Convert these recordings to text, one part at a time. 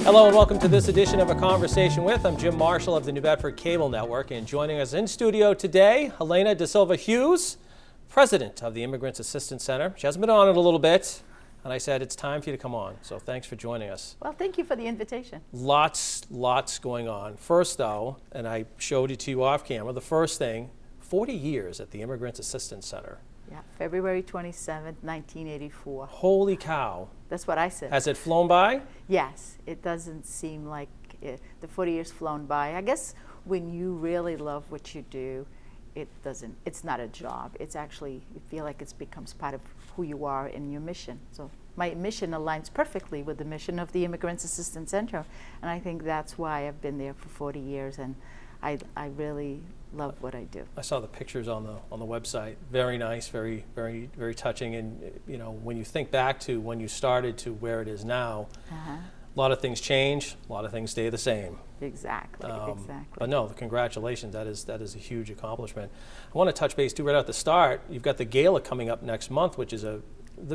Hello and welcome to this edition of A Conversation With. I'm Jim Marshall of the New Bedford Cable Network, and joining us in studio today, Helena DaSilva Hughes, president of the Immigrants Assistance Center. She hasn't been on it a little bit, and I said it's time for you to come on, so thanks for joining us. Well, thank you for the invitation. Lots going on. First though, and I showed it to you off camera, the first thing, 40 years at the Immigrants Assistance Center. Yeah, February 27th, 1984. Holy cow. That's what I said. Has it flown by? Yes, it doesn't seem like the 40 years flown by. I guess when you really love what you do, it's not a job. It's actually, you feel like it becomes part of who you are and your mission. So my mission aligns perfectly with the mission of the Immigrants Assistance Center. And I think that's why I've been there for 40 years. And I really love what I do. I saw the pictures on the website. Very nice, very touching. And you know, when you think back to when you started to where it is now, a lot of things change, a lot of things stay the same. Exactly. But no, congratulations. That is a huge accomplishment. I want to touch base too right at the start. You've got the gala coming up next month, which is the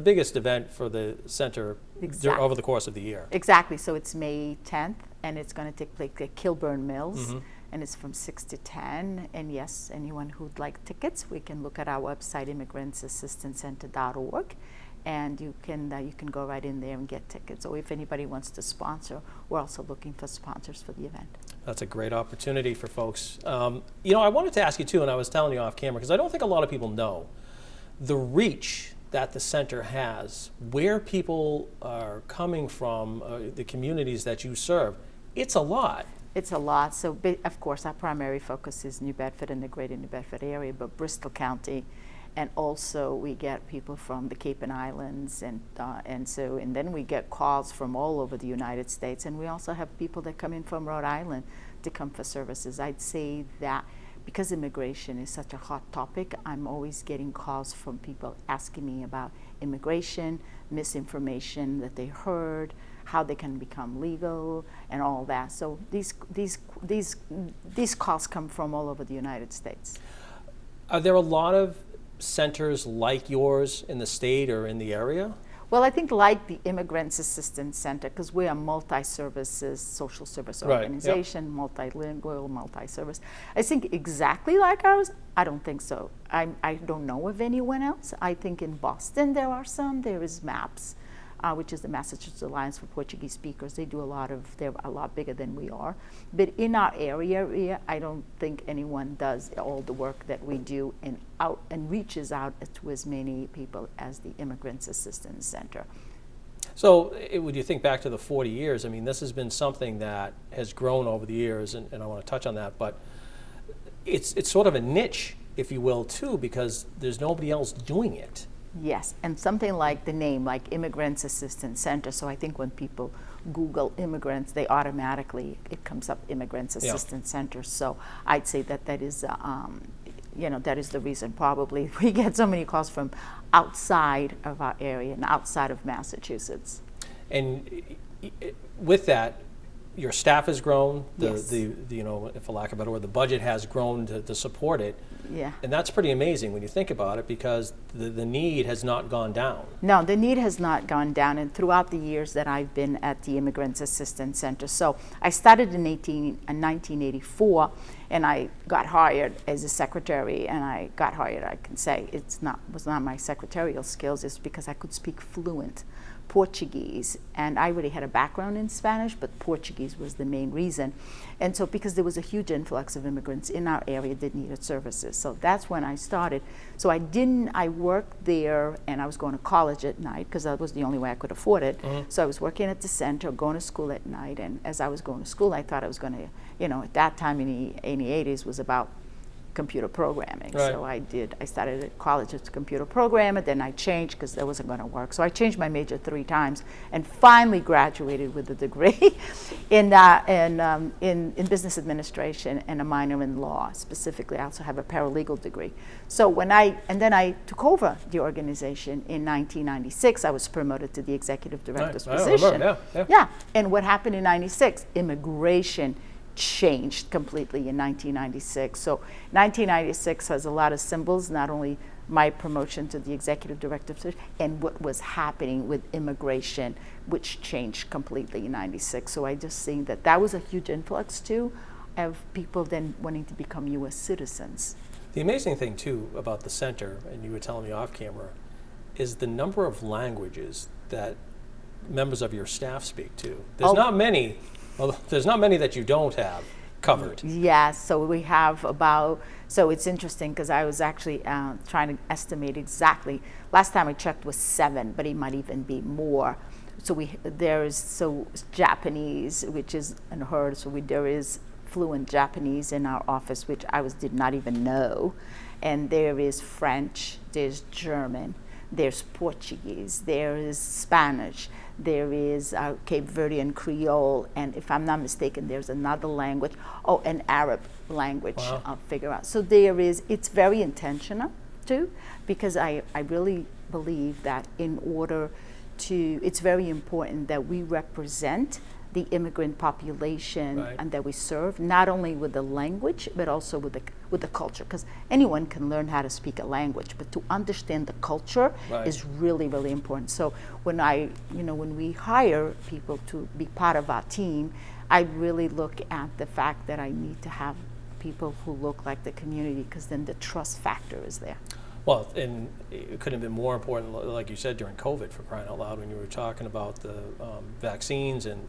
biggest event for the center over the course of the year. Exactly. So it's May 10th, and it's going to take place at Kilburn Mills. And it's from 6 to 10. And yes, anyone who'd like tickets, we can look at our website, immigrantsassistancecenter.org, and you can go right in there and get tickets. Or if anybody wants to sponsor, we're also looking for sponsors for the event. That's a great opportunity for folks. You know, I wanted to ask you too, and I was telling you off camera, because I don't think a lot of people know the reach that the center has, where people are coming from, the communities that you serve. It's a lot. It's a lot. So, of course, our primary focus is New Bedford and the greater New Bedford area, but Bristol County, and also we get people from the Cape and Islands, and then we get calls from all over the United States, and we also have people that come in from Rhode Island to come for services. I'd say that because immigration is such a hot topic, I'm always getting calls from people asking me about immigration, misinformation that they heard, how they can become legal, and all that. So these calls come from all over the United States. Are there a lot of centers like yours in the state or in the area? Well, I think like the Immigrants Assistance Center, because we're a multi-services social service organization, multilingual, multi-service. I think exactly like ours, I don't think so. I don't know of anyone else. I think in Boston there are some. There is MAPS, which is the Massachusetts Alliance for Portuguese Speakers. They do they're a lot bigger than we are. But in our area, I don't think anyone does all the work that we do and reaches out to as many people as the Immigrants Assistance Center. So when you think back to the 40 years, I mean, this has been something that has grown over the years, and I want to touch on that, but it's sort of a niche, if you will, too, because there's nobody else doing it. Yes, and something like the name, like Immigrants Assistance Center. So I think when people Google immigrants, it comes up Immigrants Assistance Center. So I'd say that is, that is the reason probably we get so many calls from outside of our area and outside of Massachusetts. And with that, your staff has grown. Yes. For lack of a better word, the budget has grown to support it. Yeah. And that's pretty amazing when you think about it, because the need has not gone down. No, the need has not gone down, and throughout the years that I've been at the Immigrants Assistance Center. So I started in 1984, and I got hired as a secretary, and I got hired, I can say, was not my secretarial skills, it's because I could speak fluent Portuguese, and I already had a background in Spanish, but Portuguese was the main reason. And so because there was a huge influx of immigrants in our area that needed services, so that's when I started. So I worked there, and I was going to college at night because that was the only way I could afford it. So I was working at the center, going to school at night, and as I was going to school, I thought I was going to, at that time in the 80s was about computer programming. Right. So I started at college as a computer programmer, then I changed because that wasn't going to work. So I changed my major 3 times and finally graduated with a degree in business administration and a minor in law. Specifically, I also have a paralegal degree. So then I took over the organization in 1996. I was promoted to the executive director's position. Yeah. And what happened in 96? Immigration changed completely in 1996. So 1996 has a lot of symbols, not only my promotion to the executive director and what was happening with immigration, which changed completely in '96. So I just think that that was a huge influx too of people then wanting to become U.S. citizens. The amazing thing too about the center, and you were telling me off camera, is the number of languages that members of your staff speak to. There's not many. Well, there's not many that you don't have covered. Yes, so we have about, so it's interesting because I was actually trying to estimate exactly. Last time I checked was 7, but it might even be more. So there is Japanese, which is unheard. So there is fluent Japanese in our office, which did not even know. And there is French, there's German, there's Portuguese, there is Spanish, there is Cape Verdean Creole, and if I'm not mistaken, there's another language, an Arab language. Wow. I'll figure out. So it's very intentional too, because I really believe that it's very important that we represent the immigrant population Right. and that we serve, not only with the language, but also with the culture. Because anyone can learn how to speak a language, but to understand the culture Right. is really, really important. So when we hire people to be part of our team, I really look at the fact that I need to have people who look like the community, because then the trust factor is there. Well, and it couldn't have been more important, like you said, during COVID, for crying out loud, when you were talking about the vaccines and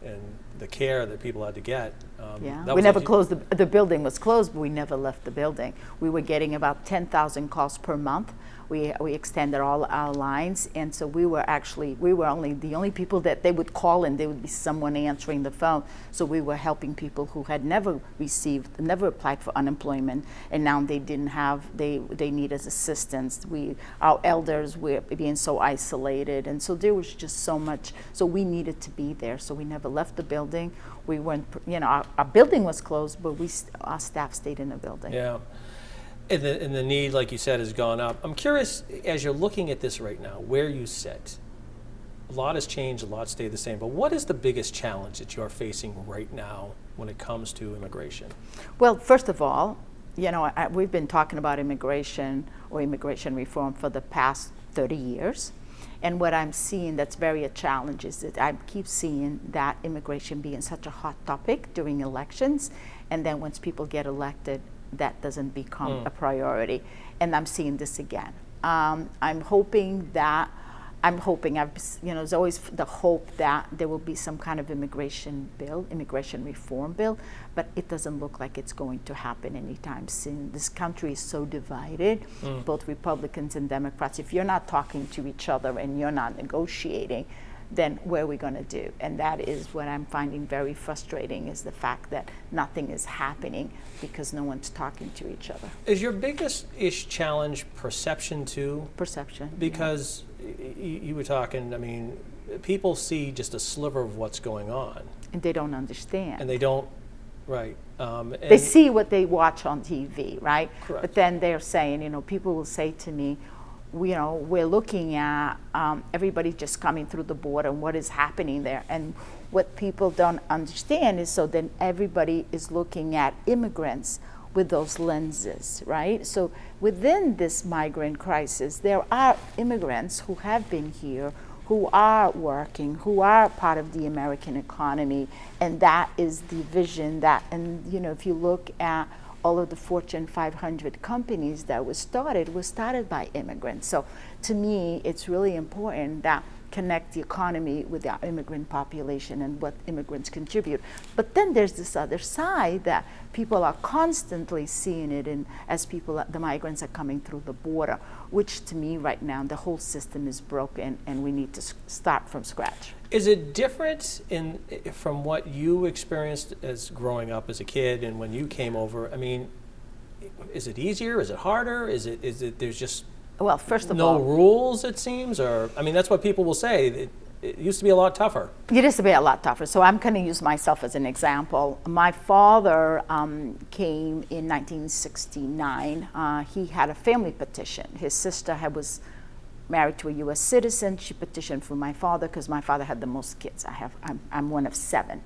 the care that people had to get. We never closed, the building was closed, but we never left the building. We were getting about 10,000 calls per month. We extended all our lines, and so we were only the only people that they would call, and there would be someone answering the phone. So we were helping people who had never applied for unemployment, and now they needed assistance. Our elders were being so isolated, and so there was just so much. So we needed to be there. So we never left the building. We weren't, our building was closed, but our staff stayed in the building. Yeah. And the need, like you said, has gone up. I'm curious, as you're looking at this right now, where you sit. A lot has changed, a lot stayed the same, but what is the biggest challenge that you're facing right now when it comes to immigration? Well, first of all, we've been talking about immigration or immigration reform for the past 30 years. And what I'm seeing that's very a challenge is that I keep seeing that immigration being such a hot topic during elections, and then once people get elected, that doesn't become a priority. And I'm seeing this again. I'm hoping, there's always the hope that there will be some kind of immigration reform bill, but it doesn't look like it's going to happen anytime soon. This country is so divided, both Republicans and Democrats. If you're not talking to each other and you're not negotiating, then what are we going to do? And that is what I'm finding very frustrating, is the fact that nothing is happening because no one's talking to each other. Is your biggest challenge perception too? Perception. Because you were talking, people see just a sliver of what's going on. And they don't understand. And they don't, right. They see what they watch on TV, right? Correct. But then they're saying, people will say to me, we're looking at everybody just coming through the border and what is happening there. And what people don't understand is, so then everybody is looking at immigrants with those lenses, right? So within this migrant crisis, there are immigrants who have been here, who are working, who are part of the American economy, and that is the vision that, and if you look at all of the Fortune 500 companies that was started by immigrants. So to me, it's really important that connect the economy with the immigrant population and what immigrants contribute. But then there's this other side that people are constantly seeing it as the migrants are coming through the border, which to me right now, the whole system is broken and we need to start from scratch. Is it different from what you experienced as growing up as a kid and when you came over? Is it easier? Is it harder? Is it there's just well, first of all, no rules, it seems? Or that's what people will say. It used to be a lot tougher. It used to be a lot tougher. So I'm going to use myself as an example. My father came in 1969. He had a family petition. His sister was married to a U.S. citizen. She petitioned for my father because my father had the most kids. I'm one of 7.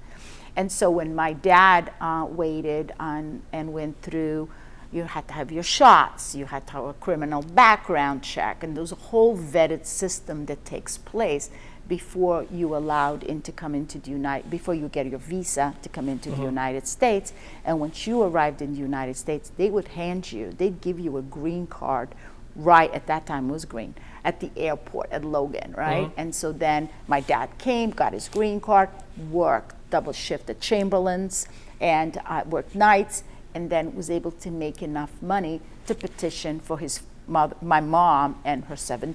And so when my dad waited and went through You had to have your shots. You had to have a criminal background check, and there's a whole vetted system that takes place before you allowed in to come into the before you get your visa to come into the United States. And once you arrived in the United States, they'd give you a green card right at that time. It was green at the airport at Logan, right? And so then my dad came, got his green card, worked double shift at Chamberlain's, and worked nights, and then was able to make enough money to petition for his my mom and her seven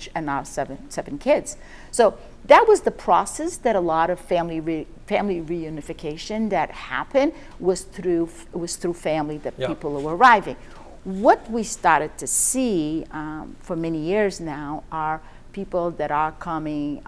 kids. So that was the process that a lot of family reunification that happened was through family that people were arriving. What we started to see for many years now are people that are coming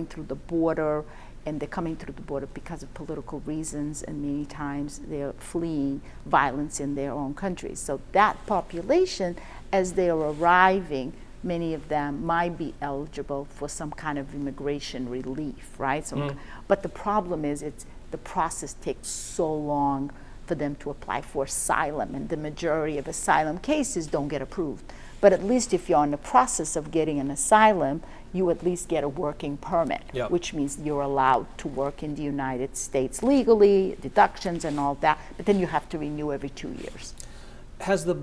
through the border, and they're coming through the border because of political reasons, and many times they're fleeing violence in their own countries. So that population, as they are arriving, many of them might be eligible for some kind of immigration relief, right? So, but the problem is the process takes so long for them to apply for asylum, and the majority of asylum cases don't get approved. But at least if you're in the process of getting an asylum, you at least get a working permit, which means you're allowed to work in the United States legally, deductions and all that, but then you have to renew every 2 years. Has the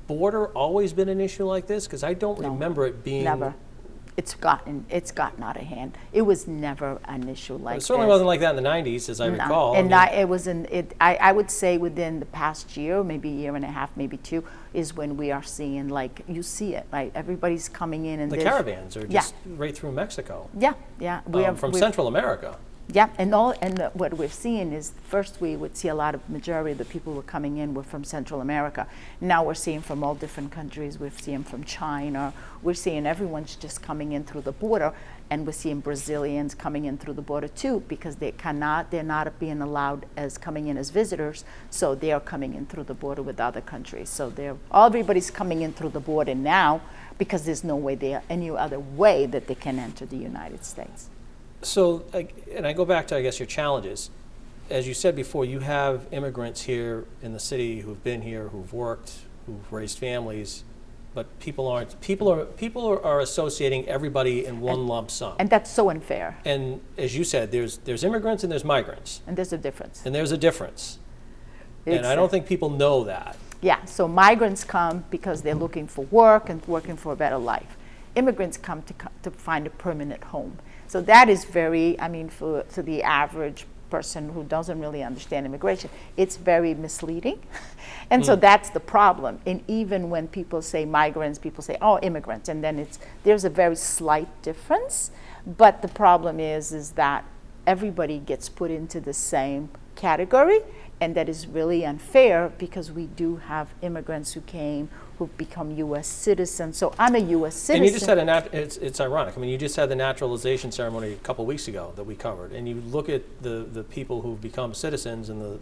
border always been an issue like this? Because I don't remember it being... Never. It's gotten out of hand. It was never an issue like this. It certainly wasn't like that in the 90s, as I recall. And I would say within the past year, maybe a year and a half, maybe two, is when we are seeing, like, you see it, right? Everybody's coming in, and the caravans are just right through Mexico. Yeah. From Central America. Yeah, and what we're seeing is, first we would see a lot of majority of the people who were coming in were from Central America. Now we're seeing from all different countries. We're seeing from China. We're seeing everyone's just coming in through the border, and we're seeing Brazilians coming in through the border too, because they're not being allowed as coming in as visitors, so they are coming in through the border with other countries. So everybody's coming in through the border now because there's no way any other way that they can enter the United States. So, and I go back to, I guess, your challenges. As you said before, you have immigrants here in the city who've been here, who've worked, who've raised families, but people aren't. People are associating everybody in one lump sum. And that's so unfair. And as you said, there's immigrants and there's migrants. And there's a difference. And there's a difference. And I don't think people know that. Yeah, so migrants come because they're looking for work and working for a better life. Immigrants come to find a permanent home. So that is very, for the average person who doesn't really understand immigration, it's very misleading. And so that's the problem. And even when people say migrants, people say, oh, immigrants. And then there's a very slight difference. But the problem is that everybody gets put into the same category. And that is really unfair, because we do have immigrants who've become U.S. citizens. So I'm a U.S. citizen. And you just had it's ironic. You just had the naturalization ceremony a couple weeks ago that we covered, and you look at the people who've become citizens, and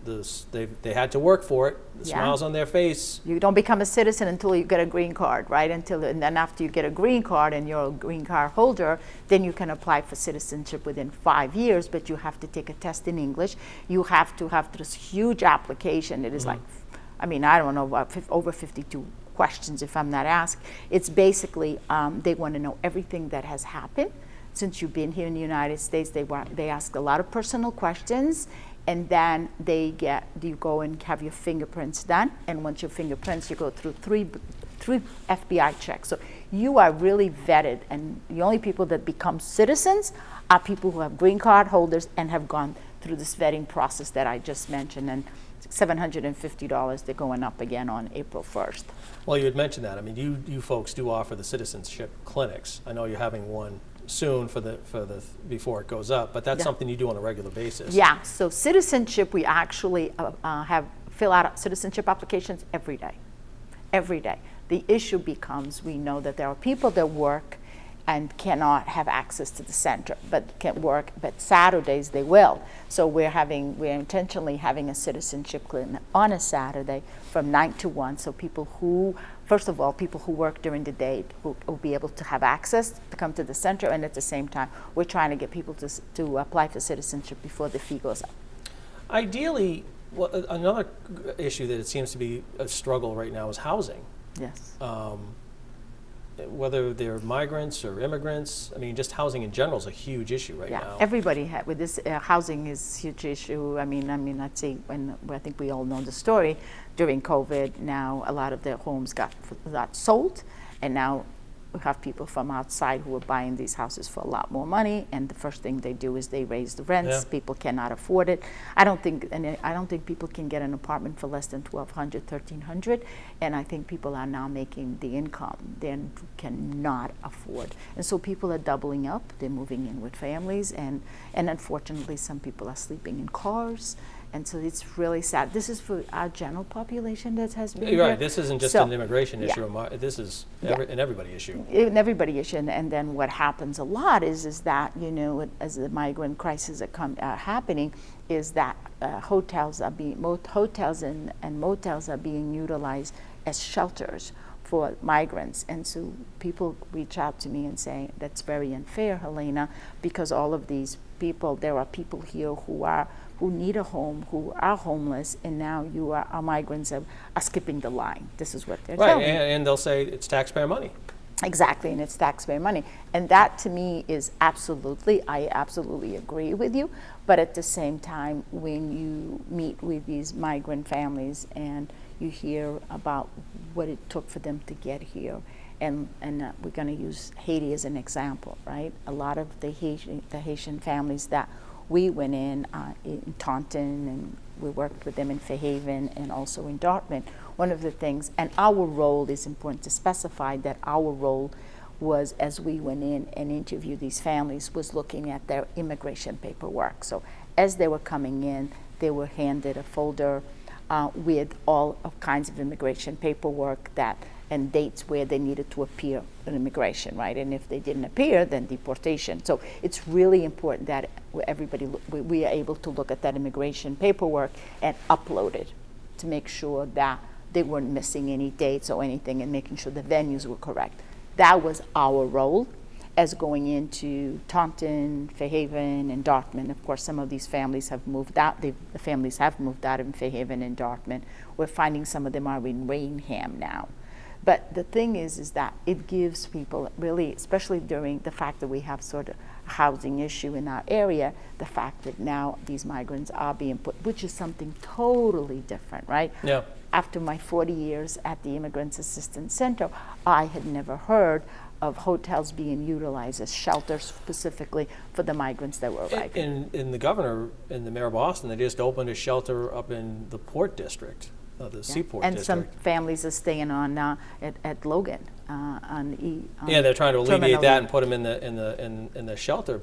they had to work for it. The smiles on their face. You don't become a citizen until you get a green card, right? And then after you get a green card and you're a green card holder, then you can apply for citizenship within 5 years. But you have to take a test in English. You have to have this huge application. It is like, I don't know, over 52 questions if I'm not asked. It's basically they want to know everything that has happened since you've been here in the United States. They ask a lot of personal questions, and then you go and have your fingerprints done. And once your fingerprints, you go through three FBI checks. So you are really vetted, and the only people that become citizens are people who have green card holders and have gone through this vetting process that I just mentioned. And $750, they're going up again on April 1st. Well, you had mentioned that. You folks do offer the citizenship clinics. I know you're having one soon before it goes up, but that's something you do on a regular basis. Yeah. So citizenship, we actually fill out citizenship applications every day. Every day. The issue becomes, we know that there are people that work and cannot have access to the center, but can work, but Saturdays they will. So we're intentionally having a citizenship clinic on a Saturday from 9 to 1, so people who work during the day will be able to have access to come to the center, and at the same time, we're trying to get people to apply for citizenship before the fee goes up. Ideally, another issue that it seems to be a struggle right now is housing. Yes. Whether they're migrants or immigrants, I mean, just housing in general is a huge issue right Yeah, now. everybody had with this housing is a huge issue. I mean, I'd say I think we all know the story. During COVID, now a lot of their homes got sold, and now we have people from outside who are buying these houses for a lot more money. And the first thing they do is they raise the rents. Yeah. People cannot afford it. I don't think people can get an apartment for less than $1,200, $1,300. And I think people are now making the income they cannot afford. And so people are doubling up. They're moving in with families, and unfortunately, some people are sleeping in cars. And so it's really sad. This is for our general population that has been You're right. here. This isn't just So, an immigration yeah. issue. This is Yeah. an everybody issue. An everybody issue, and then what happens a lot is that, you know, as the migrant crises are happening, is that hotels and motels are being utilized as shelters for migrants. And so people reach out to me and say, that's very unfair, Helena, because all of these people, there are people here who need a home, who are homeless, and now our migrants are skipping the line. This is what they're Right, telling me. and they'll say it's taxpayer money. Exactly, and it's taxpayer money. And that to me is I absolutely agree with you. But at the same time, when you meet with these migrant families and you hear about what it took for them to get here, and we're going to use Haiti as an example, right? A lot of the Haitian families that we went in Taunton, and we worked with them in Fairhaven and also in Dartmouth. One of the things, and our role is important to specify that our role was, as we went in and interviewed these families, was looking at their immigration paperwork. So as they were coming in, they were handed a folder with all kinds of immigration paperwork and dates where they needed to appear in immigration, right? And if they didn't appear, then deportation. So it's really important that we are able to look at that immigration paperwork and upload it to make sure that they weren't missing any dates or anything, and making sure the venues were correct. That was our role as going into Taunton, Fairhaven, and Dartmouth. Of course, some of these families have moved out. The families have moved out in Fairhaven and Dartmouth. We're finding some of them are in Rainham now. But the thing is that it gives people really, especially during the fact that we have sort of a housing issue in our area, the fact that now these migrants are being put, which is something totally different, right? Yeah. After my 40 years at the Immigrants Assistance Center, I had never heard of hotels being utilized as shelters specifically for the migrants that were arriving. And the governor and the mayor of Boston, they just opened a shelter up in the Port District. The Seaport and District. some families are staying on at Logan yeah, they're trying to alleviate Terminal that E. and put them in the shelter,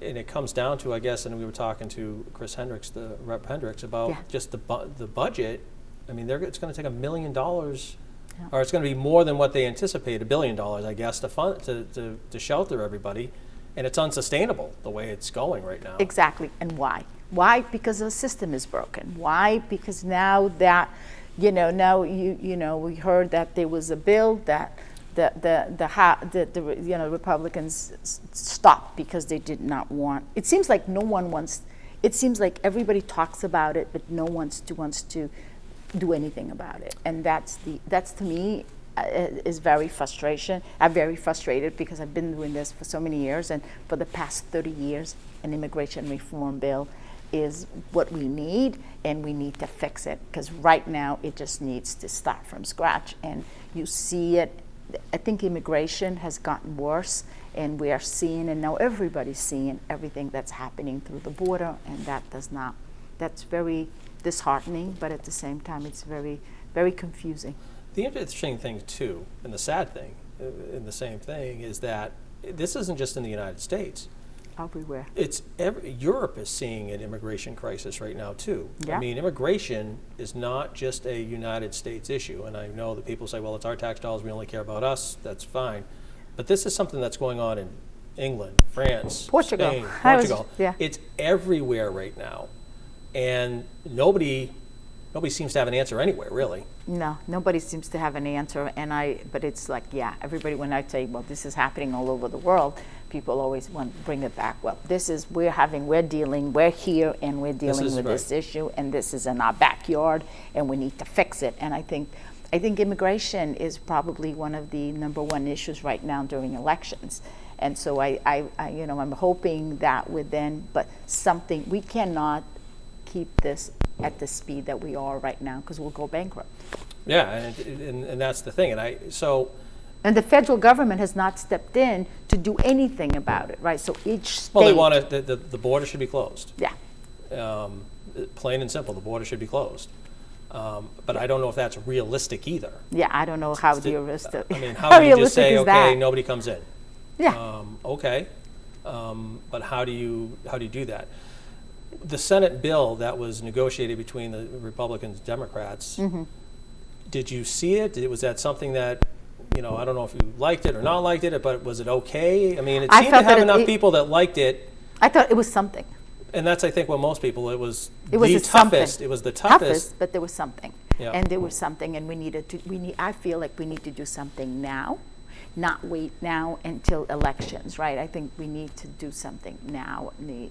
and it comes down to, I guess, and we were talking to Chris Hendricks, the Rep Hendricks, about just the budget. I mean, it's going to take $1 million, or it's going to be more than what they anticipate, $1 billion, I guess, to fund to shelter everybody, and it's unsustainable the way it's going right now. Exactly, and why? Why? Because the system is broken. Why? Because now that, we heard that there was a bill that the Republicans stopped because they did not want. It seems like no one wants. It seems like everybody talks about it, but no one wants to do anything about it, and that's to me is very frustration. I'm very frustrated because I've been doing this for so many years, and for the past 30 years, an immigration reform bill is what we need, and we need to fix it, because right now it just needs to start from scratch. And you see it. I think immigration has gotten worse, and we are seeing, and now everybody's seeing everything that's happening through the border, and that's very disheartening, but at the same time it's very, very confusing. The interesting thing too, and the sad thing in the same thing, is that this isn't just in the United States. Everywhere. Europe is seeing an immigration crisis right now too. Yeah. I mean, immigration is not just a United States issue, and I know that people say, well, it's our tax dollars, we only care about us, that's fine. But this is something that's going on in England, France, Portugal. Spain, Portugal. Yeah. It's everywhere right now, and nobody seems to have an answer anywhere, really. No, nobody seems to have an answer, but it's like, everybody, when I say, well, this is happening all over the world, people always want to bring it back. Well, this is, we're here and we're dealing with this issue, and this is in our backyard and we need to fix it. And I think immigration is probably one of the number one issues right now during elections. And so I'm hoping that but we cannot keep this at the speed that we are right now, because we'll go bankrupt. Yeah, and that's the thing. And the federal government has not stepped in to do anything about it, right? So each state. Well, they want the border should be closed. Yeah. Plain and simple, the border should be closed. But I don't know if that's realistic either. Yeah, I don't know how realistic. I mean, how do you just say, okay, that? nobody comes in? Yeah. Okay. But how do you do that? The Senate bill that was negotiated between the Republicans and Democrats, did you see it? Was that something that, I don't know if you liked it or not liked it, but was it okay? I mean, it seemed to have enough people that liked it. I thought it was something. And that's, I think, what most people, it was the toughest. It was the toughest. But there was something. Yeah. And there was something, and I feel like we need to do something now, not wait now until elections, right? I think we need to do something now, and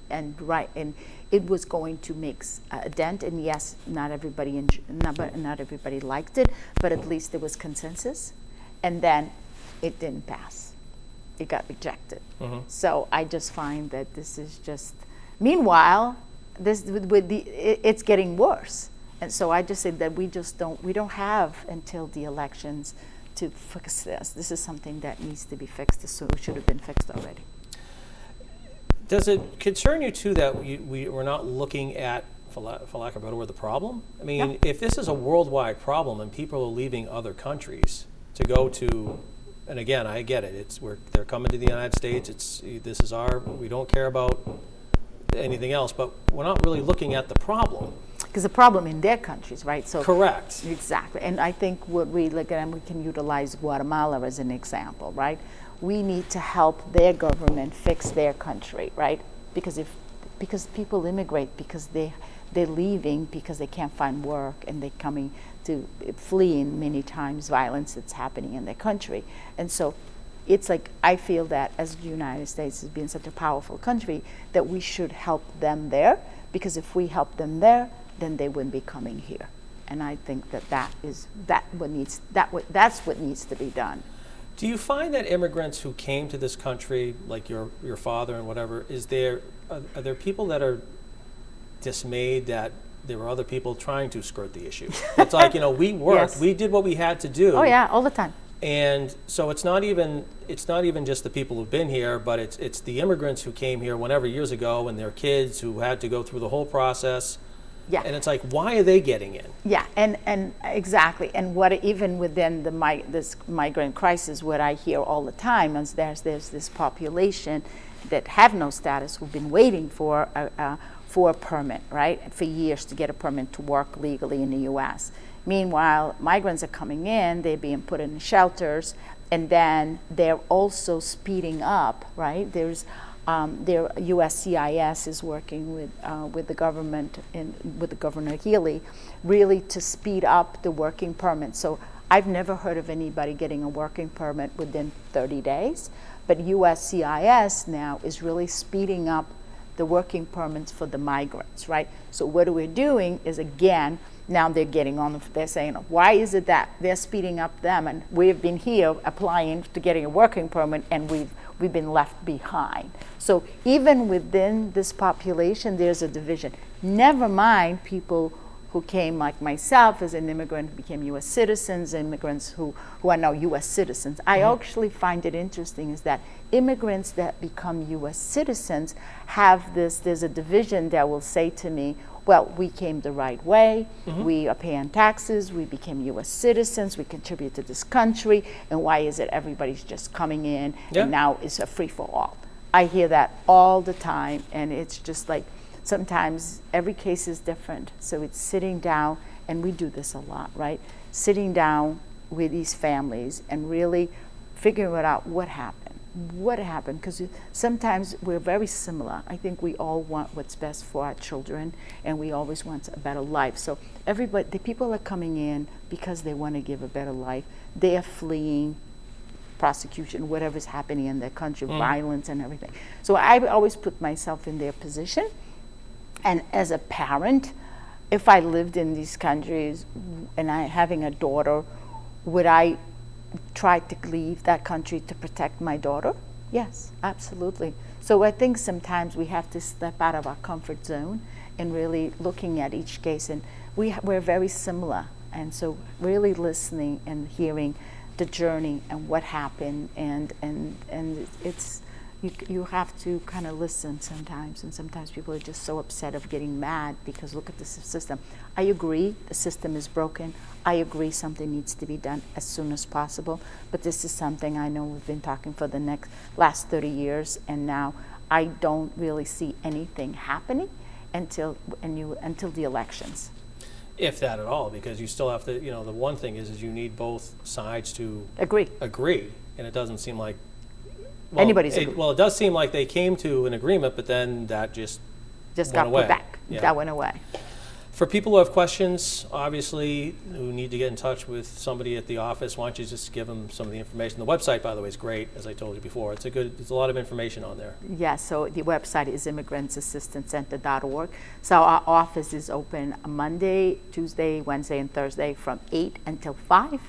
it was going to make a dent. And yes, not everybody liked it, but at least there was consensus. And then it didn't pass; it got rejected. So I just find that this is just. Meanwhile, it's getting worse, and so I just say that we don't have until the elections to fix this. This is something that needs to be fixed, so it should have been fixed already. Does it concern you too that we're not looking at, for lack of a better word, the problem? I mean, if this is a worldwide problem and people are leaving other countries to go to, and again, I get it. They're coming to the United States. We don't care about anything else, but we're not really looking at the problem. Because the problem in their countries, right? So correct. Exactly. And I think what we look at, and we can utilize Guatemala as an example, right? We need to help their government fix their country, right? Because people immigrate because they're leaving because they can't find work, and they're coming to fleeing many times violence that's happening in their country. And so it's like, I feel that as the United States has been such a powerful country, that we should help them there, because if we help them there, then they wouldn't be coming here. And I think that's what needs to be done. Do you find that immigrants who came to this country, like your father and whatever, are there people that are dismayed that there were other people trying to skirt the issue? It's like, we worked, Yes. we did what we had to do. Oh yeah, all the time. And so it's not even just the people who've been here, but it's the immigrants who came here whenever years ago, and their kids who had to go through the whole process. Yeah. And it's like, why are they getting in? Yeah, and exactly. And what even within this migrant crisis, what I hear all the time is there's this population that have no status, who've been waiting for a permit, right, for years to get a permit to work legally in the U.S. Meanwhile, migrants are coming in, they're being put in shelters, and then they're also speeding up, right? Their USCIS is working with the government with Governor Healy, really to speed up the working permit. So I've never heard of anybody getting a working permit within 30 days, but USCIS now is really speeding up the working permits for the migrants, right? So what we're doing is, again, now they're getting on, they're saying, why is it that they're speeding up them, and we've been here applying to getting a working permit, and we've been left behind. So even within this population, there's a division. Never mind people who came like myself as an immigrant, became U.S. citizens, immigrants who are now U.S. citizens. I actually find it interesting is that immigrants that become U.S. citizens there's a division that will say to me, well, we came the right way, we are paying taxes, we became U.S. citizens, we contribute to this country, and why is it everybody's just coming in and now it's a free-for-all? I hear that all the time, and it's just like, sometimes every case is different. So it's sitting down, and we do this a lot, right? Sitting down with these families and really figuring out what happened. What happened? Because sometimes we're very similar. I think we all want what's best for our children, and we always want a better life. So the people are coming in because they want to give a better life. They are fleeing prosecution, whatever's happening in their country, violence and everything. So I always put myself in their position. And as a parent, if I lived in these countries and I having a daughter, would I try to leave that country to protect my daughter? Yes, absolutely. So I think sometimes we have to step out of our comfort zone and really looking at each case. And we're very similar. And so really listening and hearing the journey and what happened. And it's, you have to kind of listen sometimes. And sometimes people are just so upset of getting mad because look at the system. I agree the system is broken. I agree something needs to be done as soon as possible. But this is something I know we've been talking for the last 30 years. And now I don't really see anything happening until the elections. If that at all, because you still have to, the one thing is you need both sides to Agree. And it doesn't seem like anybody's it does seem like they came to an agreement, but then that just got away. put back. Yeah. That went away. For people who have questions, obviously, who need to get in touch with somebody at the office, why don't you just give them some of the information? The website, by the way, is great, as I told you before. It's a lot of information on there. Yeah, so the website is immigrantsassistancecenter.org. So our office is open Monday, Tuesday, Wednesday, and Thursday from 8 until 5.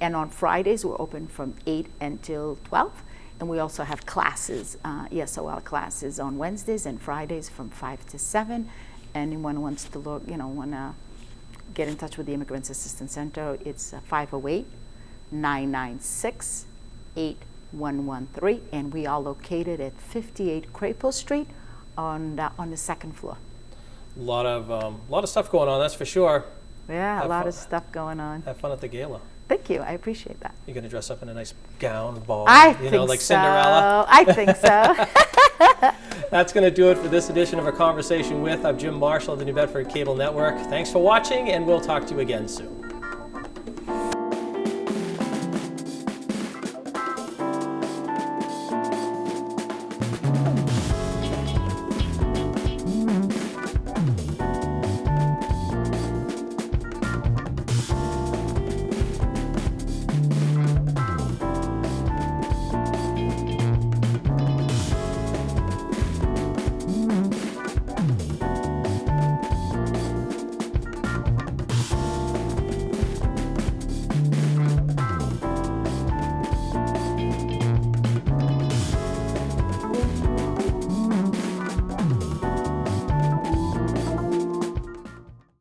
And on Fridays, we're open from 8 until 12. And we also have classes, ESOL classes on Wednesdays and Fridays from 5 to 7. Anyone wants to look, want to get in touch with the Immigrants Assistance Center, it's 508-996-8113, and we are located at 58 Crapo Street on the second floor. A lot of stuff going on, that's for sure. Yeah, a lot of stuff going on. Have fun at the gala. Thank you, I appreciate that. You're going to dress up in a nice gown, ball, like so. Cinderella? I think so. That's going to do it for this edition of A Conversation With. I'm Jim Marshall of the New Bedford Cable Network. Thanks for watching, and we'll talk to you again soon.